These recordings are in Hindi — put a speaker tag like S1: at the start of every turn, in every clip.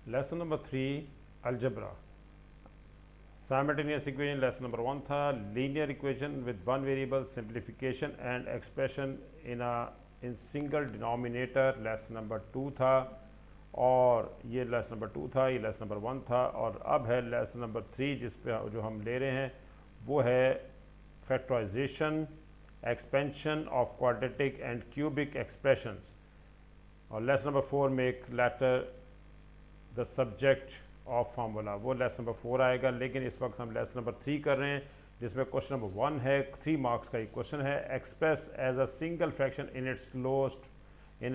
S1: Lesson number 3 algebra. Simultaneous equation lesson number 1 था। Linear equation with one variable, simplification and expression in single denominator lesson number 2 था। और ये लेसन नंबर 2 था, ये लेसन नंबर 1 था। और अब है लेसन नंबर 3 जिस पे जो हम ले रहे हैं वो है factorisation, expansion of quadratic and cubic expressions. और lesson number 4 make letter the subject of formula, वो लेसन नंबर 4 आएगा। लेकिन इस वक्त हम लेसन नंबर 3 कर रहे हैं जिसमें क्वेश्चन नंबर 1 है, 3 मार्क्स का एक क्वेश्चन है। Express as a single fraction in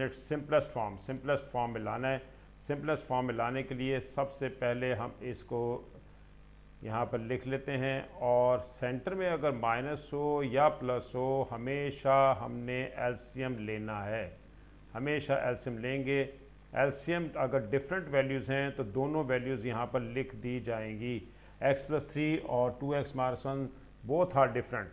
S1: its simplest form. Simplest form में लाना है। सिंपलेस्ट फॉर्म में लाने के लिए सबसे पहले हम इसको यहाँ पर लिख लेते हैं। और सेंटर में अगर माइनस हो या प्लस हो, हमेशा हमने एलसीएम लेना है, हमेशा एलसीएम लेंगे। एलसीएम अगर डिफरेंट वैल्यूज़ हैं तो दोनों वैल्यूज़ यहाँ पर लिख दी जाएंगी। x+3 और 2x-1 बोथ आर डिफरेंट।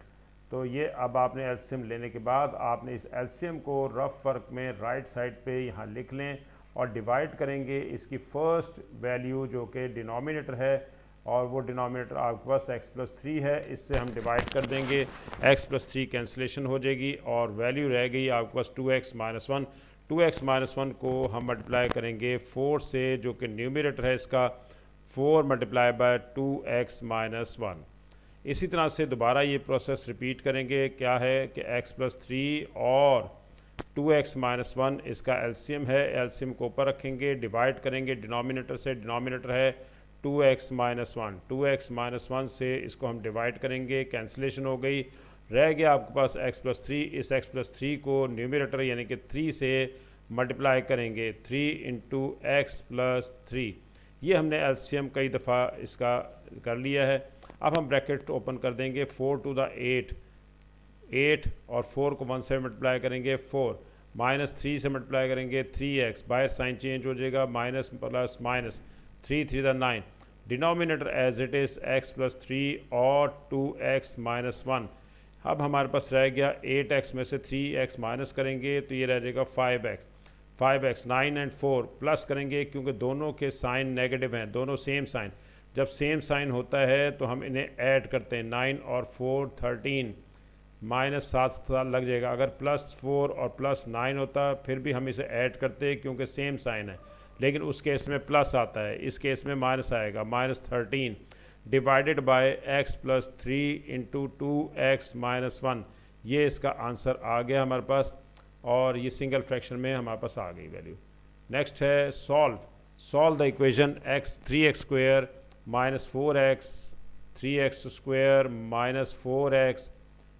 S1: तो ये अब आपने एलसीएम लेने के बाद आपने इस एलसीएम को रफ वर्क में राइट साइड पे यहाँ लिख लें और डिवाइड करेंगे इसकी फ़र्स्ट वैल्यू जो कि डिनोमिनेटर है, और वो डिनोमिनेटर आपके पास x+3 है, इससे हम डिवाइड कर देंगे। x+3 कैंसिलेशन हो जाएगी और वैल्यू रह गई आपके पास 2x-1। 2x-1 को हम मल्टीप्लाई करेंगे 4 से, जो कि न्यूमरेटर है इसका, 4 मल्टीप्लाई बाय 2x-1। इसी तरह से दोबारा ये प्रोसेस रिपीट करेंगे। क्या है कि x+3 और 2x-1 इसका एलसीएम है, एलसीएम को ऊपर रखेंगे, डिवाइड करेंगे डिनोमिनेटर से। डिनोमिनेटर है 2x-1, 2x-1 से इसको हम डिवाइड करेंगे, कैंसिलेशन हो गई, रह गया आपके पास x+3। इस x+3 को न्यूमरेटर यानी कि 3 से मल्टीप्लाई करेंगे, 3 इंटू x+3। ये हमने एलसीएम कई दफ़ा इसका कर लिया है। अब हम ब्रैकेट ओपन कर देंगे, 4 टू द 8, 8 और 4 को 1 से मल्टीप्लाई करेंगे 4, -3 से मल्टीप्लाई करेंगे 3x, बाहर साइन चेंज हो जाएगा, minus plus minus, 3 3 the 9। Denominator as it is x+3 और 2x-1। अब हमारे पास रह गया 8x में से 3x माइनस करेंगे तो ये रह जाएगा 5x। 5x 9 एंड 4 प्लस करेंगे क्योंकि दोनों के साइन नेगेटिव हैं, दोनों सेम साइन। जब सेम साइन होता है तो हम इन्हें ऐड करते हैं, 9 और 4 13, -7 लग जाएगा। अगर +4 और +9 होता फिर भी हम इसे ऐड करते क्योंकि सेम साइन है, लेकिन उस केस में प्लस आता है, इस केस में माइनस आएगा, -13 divided by x+3 into 2x-1। ये इसका आंसर आ गया हमारे पास, और ये सिंगल फ्रैक्शन में हमारे पास आ गई वैल्यू। नेक्स्ट है solve the equation x3x² -4x 3x² -4x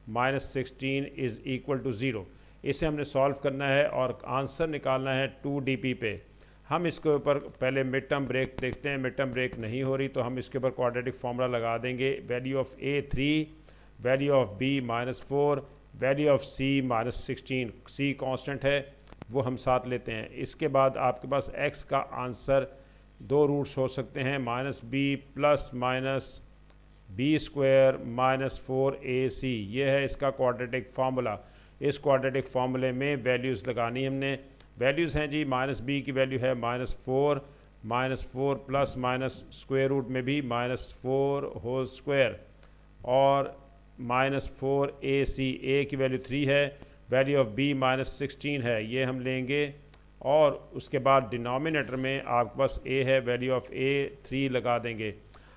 S1: -16 is equal to 0। इसे हमने सॉल्व करना है और आंसर निकालना है 2dp पे। हम इसके ऊपर पहले मिड टर्म ब्रेक देखते हैं। मिड टर्म ब्रेक नहीं हो रही तो हम इसके ऊपर क्वाड्रेटिक फार्मूला लगा देंगे। Value of a 3, value of b -4, value of c -16। c constant है वो हम साथ लेते हैं। इसके बाद आपके पास x का आंसर दो रूट्स हो सकते हैं, -b plus minus b² -4ac। ये है इसका क्वाड्रेटिक फार्मूला। इस क्वाड्रेटिक फार्मूले में वैल्यूज़ लगानी हमने। वैल्यूज़ हैं जी, -b की वैल्यू है -4, -4 प्लस माइनस स्क्वायर रूट में भी -4 होल स्क्वायर, और -4ac। a की वैल्यू 3 है, वैल्यू ऑफ b -16 है, ये हम लेंगे। और उसके बाद डिनोमिनेटर में आपके पास a है, वैल्यू ऑफ a 3 लगा देंगे।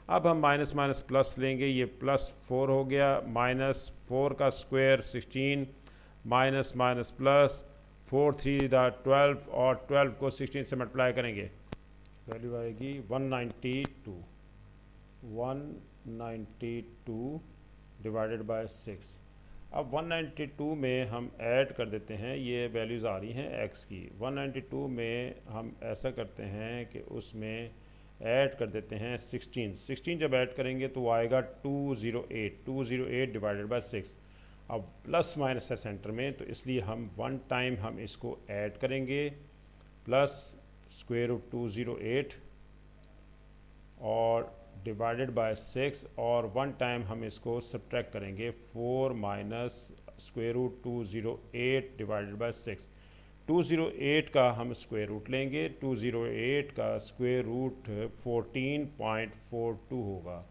S1: अब हम माइनस माइनस प्लस लेंगे, ये +4 हो गया, -4 का स्क्वायर 16, माइनस माइनस प्लस, 4 3 12, और 12 को 16 से मल्टीप्लाई करेंगे, वैल्यू आएगी 192 डिवाइडेड बाय 6। अब 192 में हम ऐड कर देते हैं, ये वैल्यूज़ आ रही हैं x की। 192 में हम ऐसा करते हैं कि उसमें ऐड कर देते हैं 16 जब ऐड करेंगे तो वो आएगा 208 डिवाइडेड बाय 6। अब प्लस माइनस है सेंटर में तो इसलिए हम 1 टाइम हम इसको ऐड करेंगे, प्लस स्क्वायर रूट 208 और डिवाइडेड बाय 6, और 1 टाइम हम इसको सब्ट्रैक्ट करेंगे, 4 minus square root 208 divided by 6। 208 का हम स्क्वायर रूट लेंगे, 208 का स्क्वायर रूट 14.42 होगा।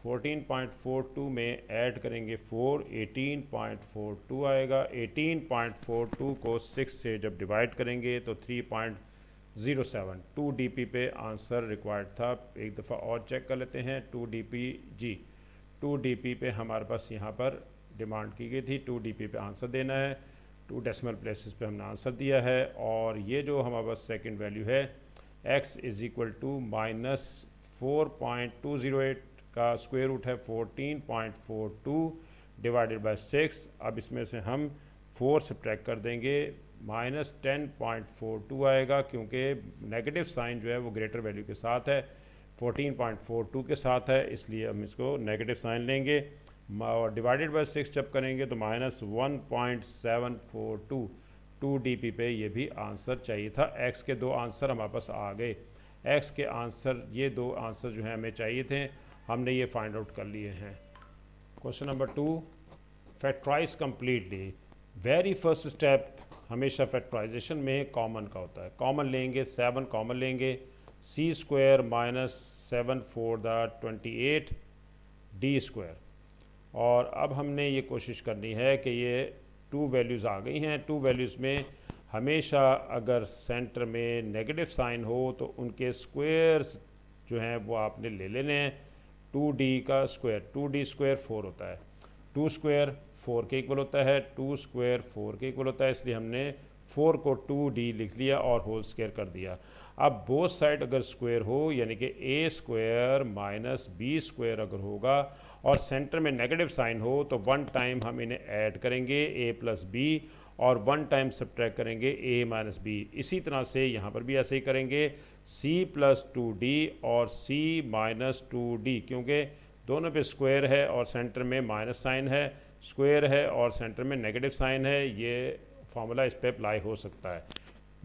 S1: 14.42 में ऐड करेंगे 4, 18.42 आएगा। 18.42 को 6 से जब डिवाइड करेंगे तो 3.07 2 DP पे आंसर रिक्वायर्ड था। एक दफ़ा और चेक कर लेते हैं। 2 DP जी 2 DP पे हमारे पास यहाँ पर डिमांड की गई थी, 2 DP पे आंसर देना है। 2 डेसिमल प्लेसेस पे हमने आंसर दिया है और ये जो हमारे पास सेकंड वैल्यू है x इज़ इक्वल टू -4.208 का स्क्वायर रूट है 14.42 डिवाइडेड बाय 6। अब इसमें से हम 4 सब्ट्रैक्ट कर देंगे, -10.42 आएगा क्योंकि नेगेटिव साइन जो है वो ग्रेटर वैल्यू के साथ है, 14.42 के साथ है, इसलिए हम इसको नेगेटिव साइन लेंगे। और डिवाइडेड बाय 6 जब करेंगे तो -1.742 2 DP पे ये भी आंसर चाहिए था। x के दो आंसर हमारे पास आ गए। x के आंसर, ये दो आंसर जो हैं हमें चाहिए थे, हमने ये फाइंड आउट कर लिए हैं। Question number 2, factorize completely. Very first step हमेशा फैक्टराइजेशन में कॉमन का होता है। कॉमन लेंगे, 7 कॉमन लेंगे, c² -7 4 28 d²। और अब हमने ये कोशिश करनी है कि ये 2 वैल्यूज़ आ गई हैं। 2 वैल्यूज़ में हमेशा अगर सेंटर में नेगेटिव साइन हो तो उनके स्क्वायर्स जो हैं वो आपने ले लेने हैं। 2d का स्क्वायर, 2d² 4 होता है, 2 स्क्वायर 4 के इक्वल होता है, 2 स्क्वायर 4 के इक्वल होता है, इसलिए हमने 4 को 2d लिख लिया और होल स्क्वायर कर दिया। अब बोथ साइड अगर स्क्वायर हो यानी कि a² -b² अगर होगा और सेंटर में नेगेटिव साइन हो तो 1 टाइम हम इन्हें ऐड करेंगे a + b और 1 टाइम सब्ट्रैक्ट करेंगे a - b। इसी तरह से यहाँ पर भी ऐसे ही करेंगे, c + 2d और c - 2d, क्योंकि दोनों पे स्क्वायर है और सेंटर में माइनस साइन है, स्क्वायर है और सेंटर में नेगेटिव साइन है। ये फार्मूला इस पर अप्लाई हो सकता है।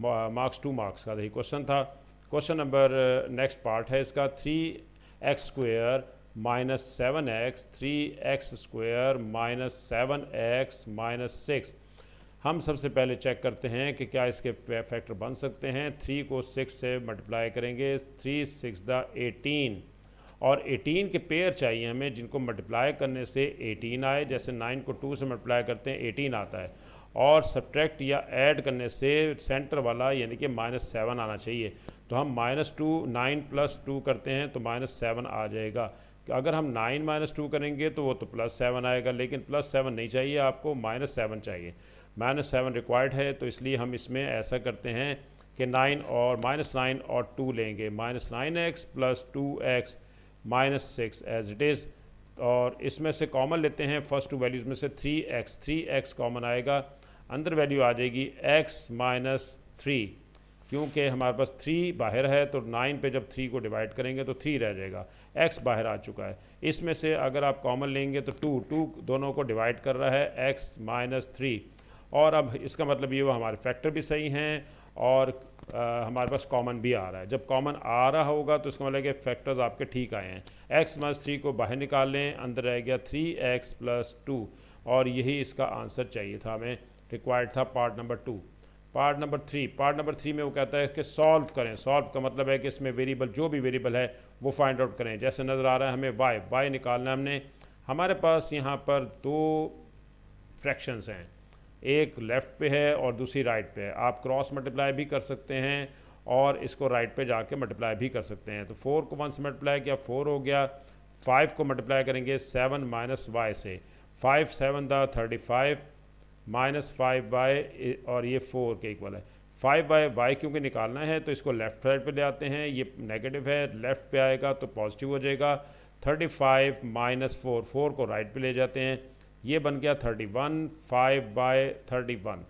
S1: मार्क्स 2 मार्क्स का यही क्वेश्चन था। क्वेश्चन नंबर नेक्स्ट पार्ट है इसका, 3x² -7x 3x² -7x -6। हम सबसे पहले चेक करते हैं कि क्या इसके फैक्टर बन सकते हैं। 3 को 6 से मल्टीप्लाई करेंगे, 3 6 18 और 18 के पेयर चाहिए हमें जिनको मल्टीप्लाई करने से 18 आए। जैसे 9 को 2 से मल्टीप्लाई करते हैं 18 आता है और सब्ट्रैक्ट या ऐड करने से सेंटर वाला यानी कि -7 आना चाहिए। तो हम -2 9 + 2 करते हैं तो -7 आ जाएगा। अगर हम 9 - 2 करेंगे तो वो तो +7 आएगा, लेकिन +7 नहीं चाहिए आपको, -7 चाहिए। -7 रिक्वायर्ड है, तो इसलिए हम इसमें ऐसा करते हैं कि 9 और -9 और 2 लेंगे, -9x + 2x -6 as it is. और इसमें से कॉमन लेते हैं, फर्स्ट 2 वैल्यूज़ में से 3x कॉमन आएगा, अंदर वैल्यू आ जाएगी x - 3, क्योंकि हमारे पास 3 बाहर है तो 9 पे जब 3 को डिवाइड करेंगे तो 3 रह जाएगा, x बाहर आ चुका है। इसमें से अगर आप कॉमन लेंगे तो 2 दोनों को डिवाइड कर रहा है, x - 3। और अब इसका मतलब ये वो हमारे फैक्टर भी सही हैं और हमारे पास कॉमन भी आ रहा है। जब कॉमन आ रहा होगा तो इसका मतलब कि फैक्टर्स आपके ठीक आए हैं। x - 3 को बाहर निकाल लें, अंदर रह गया 3x + 2 और यही इसका आंसर चाहिए था, हमें रिक्वायर्ड था पार्ट नंबर 2। पार्ट नंबर 3 में वो कहता है कि सॉल्व करें। सॉल्व का मतलब है कि इसमें वेरिएबल, जो भी वेरिएबल है वो फाइंड आउट करें। जैसे नज़र आ रहा है हमें y निकालना है हमने। हमारे पास यहाँ पर 2 फ्रैक्शंस हैं, एक लेफ़्ट पे है और दूसरी राइट पे है। आप क्रॉस मल्टीप्लाई भी कर सकते हैं और इसको राइट पे जाके मल्टीप्लाई भी कर सकते हैं। तो 4 को 1 से मल्टीप्लाई किया 4 हो गया, 5 को मल्टीप्लाई करेंगे 7 - y से, 5 7 35 -5y और ये 4 के इक्वल है। 5y क्योंकि निकालना है तो इसको लेफ़्ट साइड पे ले आते हैं, ये नेगेटिव है, लेफ़्ट पे आएगा तो पॉजिटिव हो जाएगा। 35 - 4 को राइट पे ले जाते हैं, ये बन गया 31, 5y 31।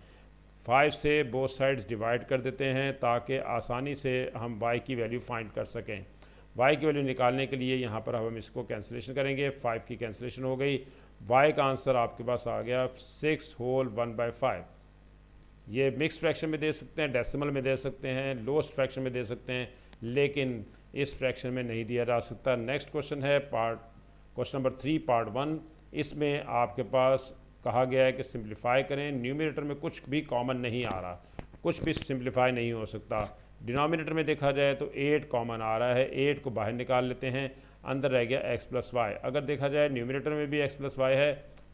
S1: 5 से बोथ साइड्स डिवाइड कर देते हैं ताकि आसानी से हम y की वैल्यू फाइंड कर सकें। y की वैल्यू निकालने के लिए यहाँ पर हम इसको कैंसिलेशन करेंगे, 5 की कैंसिलेशन हो गई। y का आंसर आपके पास आ गया 6 होल 1/5। ये मिक्स फ्रैक्शन में दे सकते हैं, डेसिमल में दे सकते हैं, लोएस्ट फ्रैक्शन में दे सकते हैं, लेकिन इस फ्रैक्शन में नहीं दिया जा सकता। नेक्स्ट क्वेश्चन है क्वेश्चन नंबर 3 पार्ट 1। इसमें आपके पास कहा गया है कि सिंप्लीफाई करें। न्यूमरेटर में कुछ भी कॉमन नहीं आ रहा, कुछ भी सिंप्लीफाई नहीं हो सकता। डिनोमिनेटर में देखा जाए तो 8 कॉमन आ रहा है, 8 को बाहर निकाल लेते हैं, अंदर रह गया x प्लस वाई। अगर देखा जाए न्यूमिनेटर में भी x प्लस वाई है,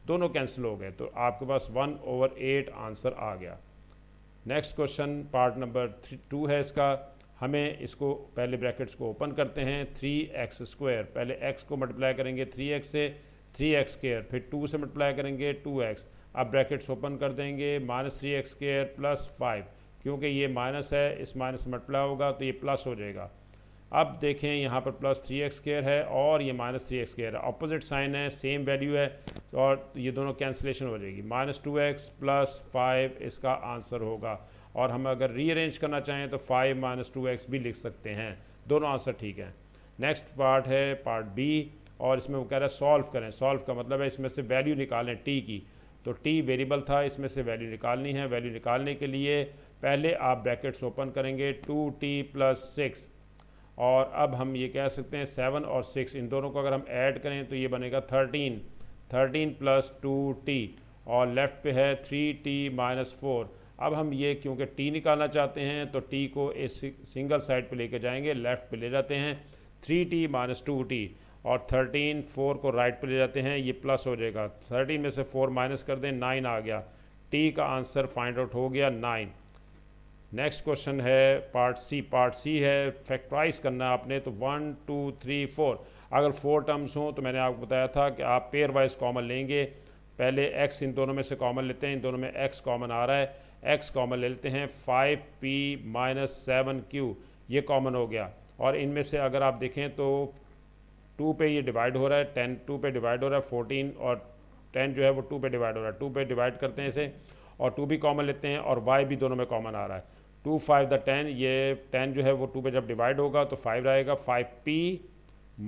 S1: दोनों कैंसिल हो गए, तो आपके पास 1/8 आंसर आ गया। नेक्स्ट क्वेश्चन पार्ट नंबर 2 है इसका। हमें इसको पहले ब्रैकेट्स को ओपन करते हैं, 3x², पहले x को मल्टीप्लाई करेंगे 3x से, 3x², फिर 2 से मल्टीप्लाई करेंगे 2x। अब ब्रैकेट्स ओपन कर देंगे, -3x² + 5, क्योंकि ये माइनस है, इस माइनस से मल्टीप्लाई होगा तो ये प्लस हो जाएगा। अब देखें यहाँ पर +3x² है और ये -3x² है, अपोजिट साइन है, सेम वैल्यू है, और ये दोनों कैंसिलेशन हो जाएगी। -2x + 5 इसका आंसर होगा। और हम अगर रीअरेंज करना चाहें तो 5 - 2x भी लिख सकते हैं, दोनों आंसर ठीक हैं। नेक्स्ट पार्ट है पार्ट बी, और इसमें वो कह रहा है सॉल्व करें। सॉल्व का मतलब है इसमें से वैल्यू निकालें टी की। तो टी वेरिएबल था, इसमें से वैल्यू निकालनी है। वैल्यू निकालने के लिए पहले आप ब्रैकेट्स ओपन करेंगे 2t + 6, और अब हम ये कह सकते हैं 7 और 6 इन दोनों को अगर हम ऐड करें तो ये बनेगा 13 + 2t, और लेफ़्ट पे है 3t - 4। अब हम ये क्योंकि t निकालना चाहते हैं तो t को इस सिंगल साइड पे लेके जाएंगे, लेफ़्ट पे ले जाते हैं 3t - 2t, और 13 4 को राइट पे ले जाते हैं, ये प्लस हो जाएगा। 13 में से 4 माइनस कर दें, 9 आ गया। t का आंसर फाइंड आउट हो गया 9। नेक्स्ट क्वेश्चन है पार्ट सी। पार्ट सी है फैक्टराइज करना है आपने, तो 1 2 3 4, अगर 4 टर्म्स हों तो मैंने आपको बताया था कि आप पेयर वाइज कॉमन लेंगे। पहले x इन दोनों में से कॉमन लेते हैं, इन दोनों में x कॉमन आ रहा है, x कॉमन ले लेते हैं, 5p - 7q ये कॉमन हो गया। और इनमें से अगर आप देखें तो 2 पे ये डिवाइड हो रहा है, 10 2 पे डिवाइड हो रहा है, 14 और 10 जो है वो 2 पे डिवाइड हो रहा है, 2 पे डिवाइड करते हैं इसे, और 2 भी कॉमन लेते हैं, और y भी दोनों में कॉमन आ रहा है। 2 5 द 10, ये 10 जो है वो 2 पे जब डिवाइड होगा तो 5 रहेगा, 5p -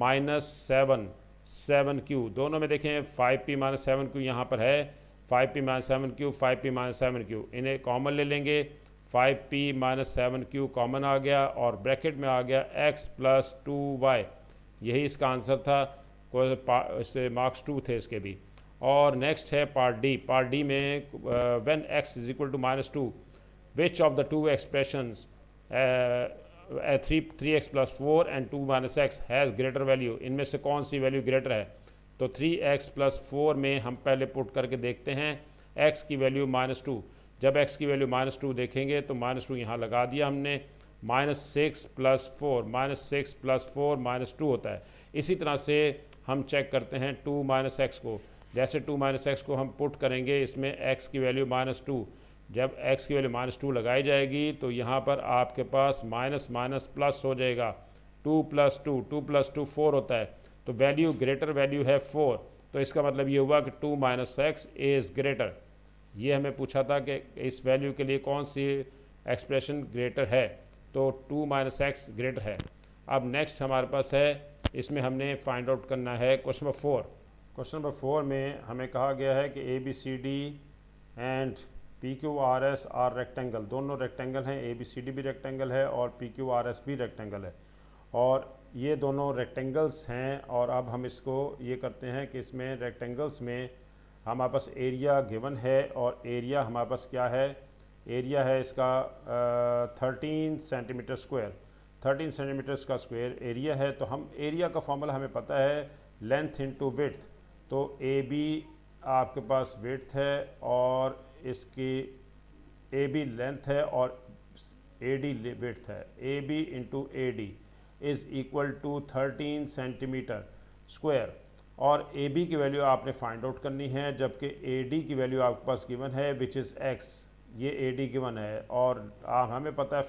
S1: 7q, दोनों में देखें 5p - 7q यहाँ पर है, 5p - 7q, 5p - 7q, इन्हें कॉमन ले लेंगे, 5p - 7q कॉमन आ गया, और ब्रैकेट में आ गया x + 2y, यही इसका आंसर था। इससे मार्क्स 2 थे इसके भी। और नेक्स्ट है पार्ट डी। पार्ट डी में when x = -2, which of the two expressions 3x + 4 and 2 - x has greater value, इनमें से कौन सी वैल्यू ग्रेटर है? तो 3x + 4 में हम पहले पुट करके देखते हैं x की वैल्यू -2। जब x की वैल्यू -2 देखेंगे तो -2 यहाँ लगा दिया हमने, -6 + 4, -6 + 4 -2 होता है। इसी तरह से हम चेक करते हैं 2 - x को, जैसे 2 - x को हम पुट करेंगे इसमें x की वैल्यू -2, जब x की वैल्यू -2 लगाई जाएगी तो यहाँ पर आपके पास माइनस माइनस प्लस हो जाएगा, 2 + 2, 2 + 2 4 होता है, तो वैल्यू ग्रेटर वैल्यू है 4, तो इसका मतलब ये हुआ कि 2 - x इज़ ग्रेटर। ये हमें पूछा था कि इस वैल्यू के लिए कौन सी एक्सप्रेशन ग्रेटर है, तो 2 - x ग्रेटर है। अब नेक्स्ट हमारे पास है, इसमें हमने फाइंड आउट करना है क्वेश्चन नंबर 4। क्वेश्चन नंबर 4 में हमें कहा गया है कि ABCD and PQRS are rectangle, दोनों रेक्टेंगल हैं, ABCD भी रेक्टेंगल है और PQRS भी रेक्टेंगल है, और ये दोनों रेक्टेंगल्स हैं। और अब हम इसको ये करते हैं कि इसमें रेक्टेंगल्स में हमारे पास एरिया गिवन है, और एरिया हमारे पास क्या है, एरिया है इसका 13 सेंटीमीटर स्क्वायर, 13 सेंटीमीटर का स्क्वायर एरिया है। तो हम एरिया का फॉर्मूला हमें पता है, लेंथ इंटू विड्थ, तो AB आपके पास विड्थ है और इसकी AB लेंथ है और AD विड्थ है, AB into AD is equal to 13 centimetre square, और AB की वैल्यू आपने फाइंड आउट करनी है, जबकि AD की वैल्यू आपके पास गिवन है विच इज़ x, ये AD गिवन है। और हमें पता है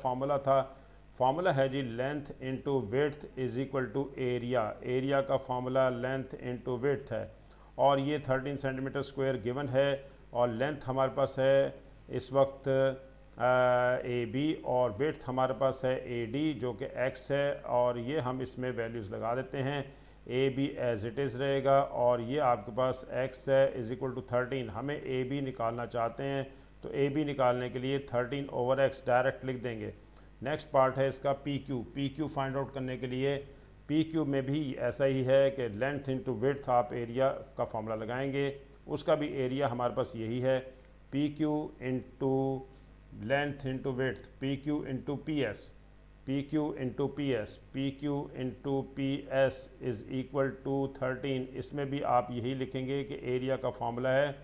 S1: फार्मूला है जी length into width is equal to area, area का फार्मूला लेंथ इंटू विड्थ है, और ये 13 सेंटीमीटर स्क्वायर गिवन है, और लेंथ हमारे पास है इस वक्त AB, और विड्थ हमारे पास है AD जो कि x है, और ये हम इसमें वैल्यूज़ लगा देते हैं, AB एज इट इज़ रहेगा, और ये आपके पास x है इज़ इक्वल टू 13। हमें AB निकालना चाहते हैं, तो AB निकालने के लिए 13/x डायरेक्ट लिख देंगे। नेक्स्ट पार्ट है इसका PQ फाइंड आउट करने के लिए PQ में भी ऐसा ही है कि लेंथ इंटू विड्थ आप एरिया का फॉर्मूला लगाएंगे, उसका भी एरिया हमारे पास यही है, PQ into length into width, P Q into P S, P Q into P S, P Q into P S is equal to 13। इसमें भी आप यही लिखेंगे कि एरिया का फॉर्मूला है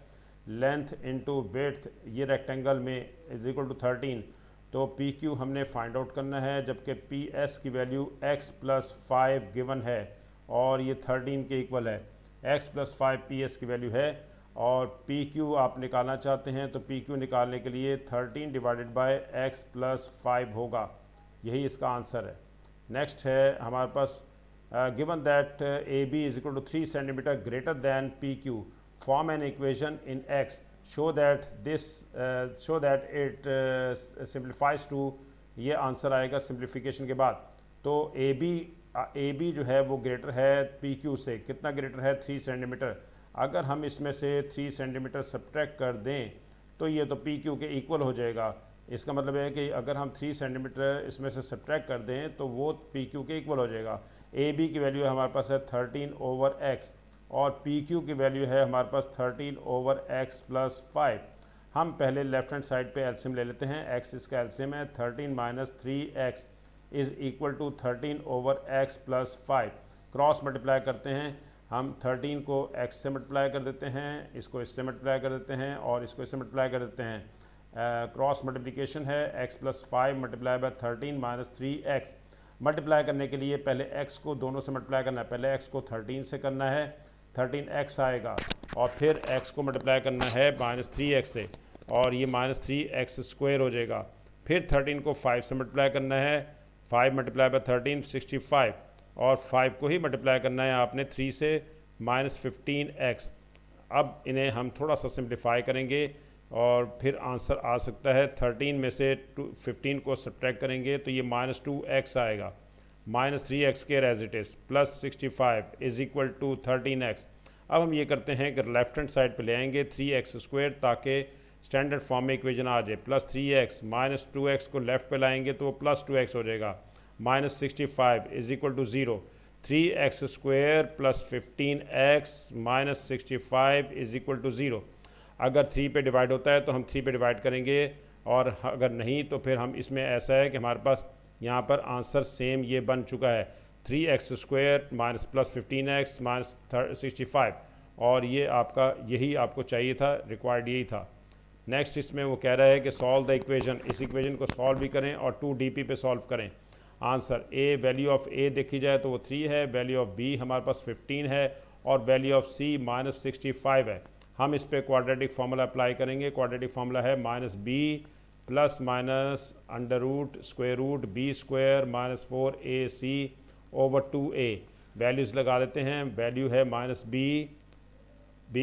S1: लेंथ इंटू विड्थ, ये रेक्टेंगल में इज इक्वल टू 13। तो पी क्यू हमने फाइंड आउट करना है, जबकि पी एस की वैल्यू एक्स प्लस 5 गिवन है और ये 13 के इक्वल है। एक्स प्लस 5 पी एस की वैल्यू है और पी क्यू आप निकालना चाहते हैं, तो पी क्यू निकालने के लिए 13 डिवाइडेड बाय एक्स प्लस 5 होगा, यही इसका आंसर है। नेक्स्ट है हमारे पास given that A B is equal to 3 centimetre greater than P Q, form an equation in x, show that it simplifies to, ये आंसर आएगा सिंप्लीफिकेशन के बाद। तो ए बी जो है वो ग्रेटर है पी क्यू से, कितना ग्रेटर है 3 सेंटीमीटर। अगर हम इसमें से 3 सेंटीमीटर सब्ट्रैक्ट कर दें तो ये तो पी क्यू के इक्वल हो जाएगा। इसका मतलब है कि अगर हम 3 सेंटीमीटर इसमें से सब्ट्रैक्ट कर दें तो वो पी क्यू के इक्वल हो जाएगा। ए बी की वैल्यू हमारे पास है 13 ओवर एक्स और पी क्यू की वैल्यू है हमारे पास 13 ओवर एक्स प्लस 5। हम पहले लेफ्ट हैंड साइड पे एलसीएम ले लेते हैं, एक्स इसका एलसीएम है, 13 minus 3x is equal to 13 over x plus 5। Cross multiply करते हैं, हम 13 को x से मल्टीप्लाई कर देते हैं, इसको इससे मल्टीप्लाई कर देते हैं और इसको इससे मल्टीप्लाई कर देते हैं। क्रॉस मल्टीप्लिकेशन है, x plus 5 multiply by 13 minus 3x। Multiply करने के लिए पहले x को दोनों से मल्टीप्लाई करना है, पहले x को 13 से करना है, 13x आएगा और फिर x को मल्टीप्लाई करना है माइनस 3x से और ये माइनस 3x स्क्वायर हो जाएगा। फिर 13 को 5 से मल्टीप्लाई करना है, 5 मल्टीप्लाई बाय 13 65 और 5 को ही मल्टीप्लाई करना है आपने 3 से, माइनस 15x। अब इन्हें हम थोड़ा सा सिंप्लीफाई करेंगे और फिर आंसर आ सकता है 13 में से 15 को सब्ट्रैक्ट करेंगे तो ये माइनस 2x आएगा, minus 3x square as it is plus 65 is equal to 13x। अब हम ये करते हैं कि लेफ्ट हैंड साइड पे ले आएंगे 3x स्क्वायर ताकि स्टैंडर्ड फॉर्म में इक्वेशन आ जाए। प्लस 3x माइनस 2x को लेफ्ट पे लाएंगे तो वो प्लस 2x हो जाएगा, minus 65 is equal to 0। 3x square plus 15x minus 65 is equal to 0। अगर 3 पे डिवाइड होता है तो हम 3 पे डिवाइड करेंगे और अगर नहीं तो फिर हम इसमें ऐसा है कि हमारे पास यहाँ पर आंसर सेम ये बन चुका है, 3x square minus plus 15x minus 65 और ये आपका यही आपको चाहिए था, रिक्वायर्ड यही था। नेक्स्ट इसमें वो कह रहा है कि सॉल्व द इक्वेशन, इस इक्वेशन को सॉल्व भी करें और 2dp पे सॉल्व करें। आंसर ए, वैल्यू ऑफ ए देखी जाए तो वो 3 है, वैल्यू ऑफ बी हमारे पास 15 है और वैल्यू ऑफ सी माइनस 65 है। हम इस पे क्वाड्रेटिक फार्मूला अप्लाई करेंगे। क्वाड्रेटिक फार्मूला है minus b plus minus under root square root b square minus 4ac over 2a। Values लगा देते हैं, वैल्यू है माइनस बी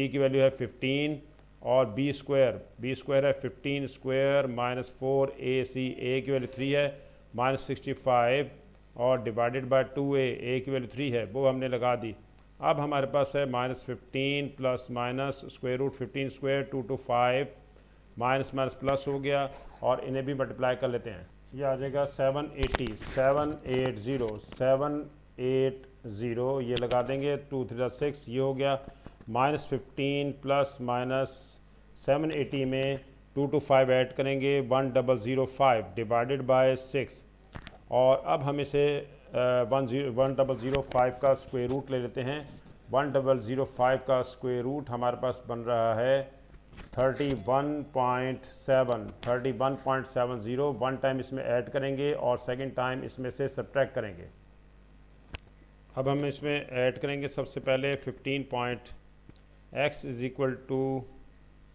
S1: की वैल्यू है 15 और बी स्क्वायर है 15 स्क्वायर माइनस 4ac, ए की वैल्यू 3 है माइनस 65 और डिवाइडेड बाय 2a, ए की वैल्यू 3 है वो हमने लगा दी। अब हमारे पास है minus 15 plus minus square root 15 square 2 to 5 minus minus plus हो गया और इन्हें भी मल्टीप्लाई कर लेते हैं। ये आ जाएगा 780 ये लगा देंगे, 2 3 6 ये हो गया। माइनस 15 प्लस माइनस 780 में 2 to 5 ऐड करेंगे 1005 डिवाइडेड बाय 6 और अब हम इसे 1005 का स्क्वायर रूट ले लेते हैं। 1005 का स्क्वायर रूट हमारे पास बन रहा है 31.70। वन टाइम इसमें ऐड करेंगे और सेकंड टाइम इसमें से सब्ट्रैक्ट करेंगे। अब हम इसमें ऐड करेंगे सबसे पहले 15 x is equal to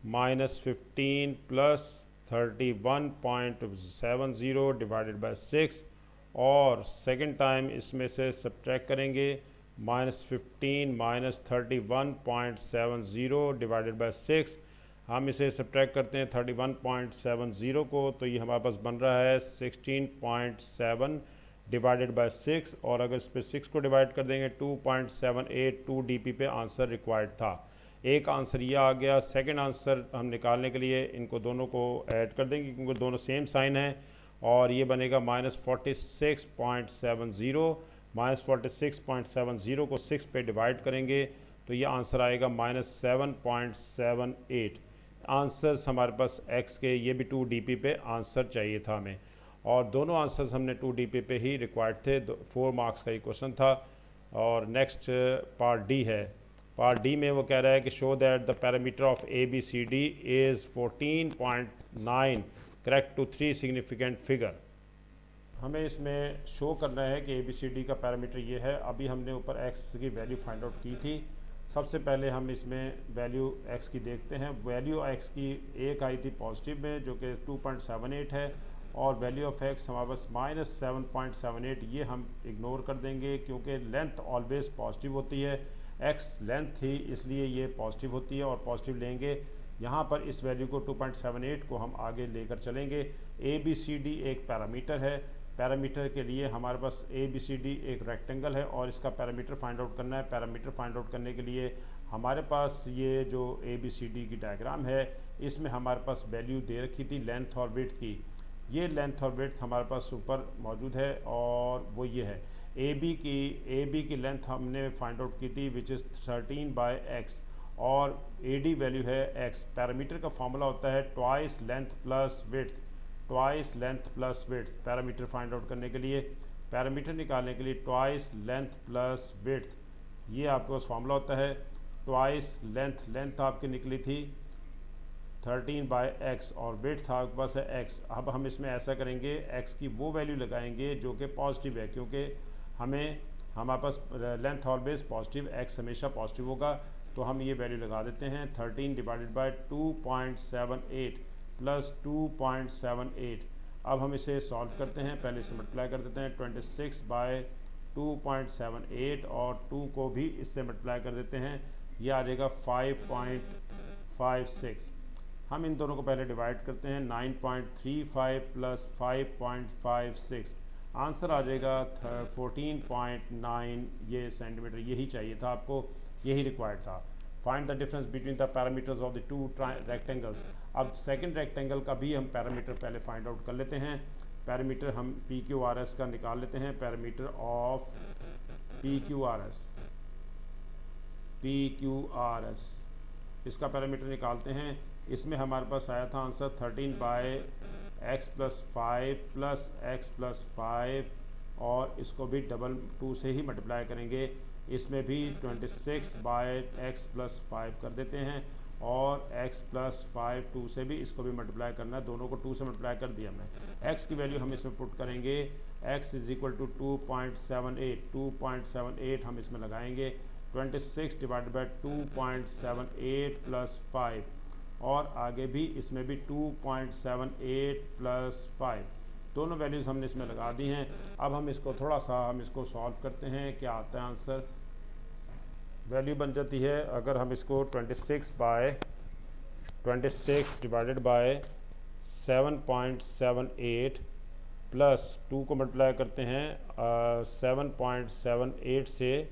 S1: minus 15 plus 31.70 divided by 6 और सेकंड टाइम इसमें से सब्ट्रैक्ट करेंगे माइनस 15 माइनस 31.70 डिवाइडेड बाय 6। हम इसे सब्ट्रैक्ट करते हैं 31.70 को तो ये हमारे पास बन रहा है 16.7 डिवाइडेड बाय 6 और अगर इस पर 6 को डिवाइड कर देंगे 2.782 dp पे आंसर रिक्वायर्ड था। एक आंसर ये आ गया। सेकंड आंसर हम निकालने के लिए इनको दोनों को ऐड कर देंगे क्योंकि दोनों सेम साइन है और ये बनेगा माइनस 46.70। माइनस 46.70 को 6 पे डिवाइड करेंगे तो ये आंसर आएगा माइनस 7.78। आंसर्स हमारे पास एक्स के ये भी 2 DP पे आंसर चाहिए था हमें, और दोनों आंसर्स हमने 2 DP पे ही रिक्वायर्ड थे। 4 मार्क्स का ये क्वेश्चन था। और नेक्स्ट पार्ट डी है। पार्ट डी में वो कह रहा है कि show that the parameter of ABCD is 14.9 correct to 3 significant figure. हमें इसमें शो करना है कि ABCD का पैरामीटर ये है। अभी हमने ऊपर x की वैल्यू फाइंड आउट की थी। सबसे पहले हम इसमें वैल्यू x की देखते हैं। वैल्यू x की एक आई थी पॉजिटिव में जो कि 2.78 है, और वैल्यू ऑफ x हमारे पास -7.78। ये हम इग्नोर कर देंगे क्योंकि लेंथ ऑलवेज पॉजिटिव होती है। x लेंथ थी इसलिए ये पॉजिटिव होती है और पॉजिटिव लेंगे। यहाँ पर इस वैल्यू को 2.78 को हम आगे लेकर चलेंगे। ABCD एक पैरामीटर है। पैरामीटर के लिए हमारे पास ABCD एक रेक्टेंगल है और इसका पैरामीटर फाइंड आउट करना है। पैरामीटर फाइंड आउट करने के लिए हमारे पास ये जो ABCD की डायग्राम है इसमें हमारे पास वैल्यू दे रखी थी लेंथ और विड्थ की। ये लेंथ और विड्थ हमारे पास ऊपर मौजूद है और वो ये है। AB की लेंथ हमने फाइंड आउट की थी विच इज़ 13/x, और AD वैल्यू है x। पैरामीटर का फॉर्मूला होता है twice length plus width, twice length plus width. Parameter find out करने के लिए, पैरामीटर निकालने के लिए ट्वाइस लेंथ प्लस विड्थ, ये आपके पास फॉर्मूला होता है। ट्वाइस लेंथ आपकी निकली थी 13/x और विड्थ आपके पास है x। अब हम इसमें ऐसा करेंगे, x की वो वैल्यू लगाएंगे जो कि पॉजिटिव है, क्योंकि हमारे पास लेंथ ऑलवेज पॉजिटिव, x हमेशा पॉजिटिव होगा। तो हम ये वैल्यू लगा देते हैं 13 डिवाइडेड बाय 2.78 प्लस 2.78। अब हम इसे सॉल्व करते हैं। पहले इसे मल्टीप्लाई कर देते हैं 26/2.78 और 2 को भी इससे मल्टीप्लाई कर देते हैं। ये आ जाएगा 5.56। हम इन दोनों को पहले डिवाइड करते हैं। 9.35 प्लस 5.56, आंसर आ जाएगा 14.9 ये सेंटीमीटर। यही चाहिए था आपको, यही रिक्वायर्ड था। Find the difference between the parameters of the two rectangles. अब सेकंड रेक्टेंगल का भी हम पैरामीटर पहले फाइंड आउट कर लेते हैं। पैरामीटर हम PQRS का निकाल लेते हैं। पैरामीटर ऑफ PQRS इसका पैरामीटर निकालते हैं। इसमें हमारे पास आया था आंसर 13/x + 5 प्लस x + 5, और इसको भी 2 से ही मल्टीप्लाई करेंगे। इसमें भी 26/x + 5 कर देते हैं, और x + 5 2 से भी इसको भी मल्टीप्लाई करना है। दोनों को 2 से मल्टीप्लाई कर दिया हमने। x की वैल्यू हम इसमें पुट करेंगे। x = 2.78 हम इसमें लगाएंगे। 26 डिवाइडेड बाय 2.78 प्लस 5, और आगे भी इसमें भी 2.78 प्लस 5, दोनों वैल्यूज़ हमने इसमें लगा दी हैं। अब हम इसको थोड़ा सा सॉल्व करते हैं। क्या आता है आंसर? वैल्यू बन जाती है, अगर हम इसको 26 डिवाइडेड बाय 7.78 प्लस 2 को मल्टीप्लाई करते हैं 7.78 से,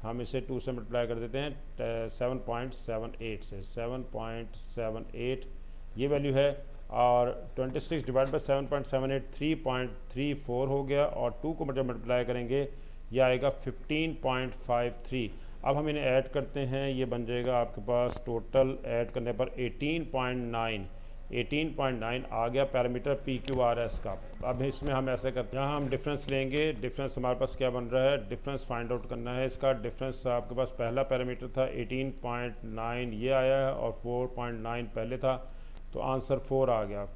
S1: हम इसे 2 से मल्टीप्लाई कर देते हैं 7.78 से। 7.78 ये वैल्यू है, और 26 डिवाइड बाई 7.78 3.34 हो गया, और 2 को मल्टीप्लाई करेंगे यह आएगा 15.53। अब हम इन्हें ऐड करते हैं, ये बन जाएगा आपके पास टोटल ऐड करने पर 18.9 आ गया पैरामीटर PQRS का। अब इसमें हम ऐसे करते हैं, यहाँ हम डिफरेंस लेंगे। डिफरेंस हमारे पास क्या बन रहा है, डिफरेंस फाइंड आउट करना है। इसका डिफरेंस आपके पास पहला पैरामीटर था 18.9 ये आया है, और 4.9 पहले था, तो आंसर 4 आ गया।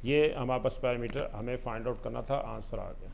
S1: ये हमारे पास पैरामीटर हमें फाइंड आउट करना था, आंसर आ गया।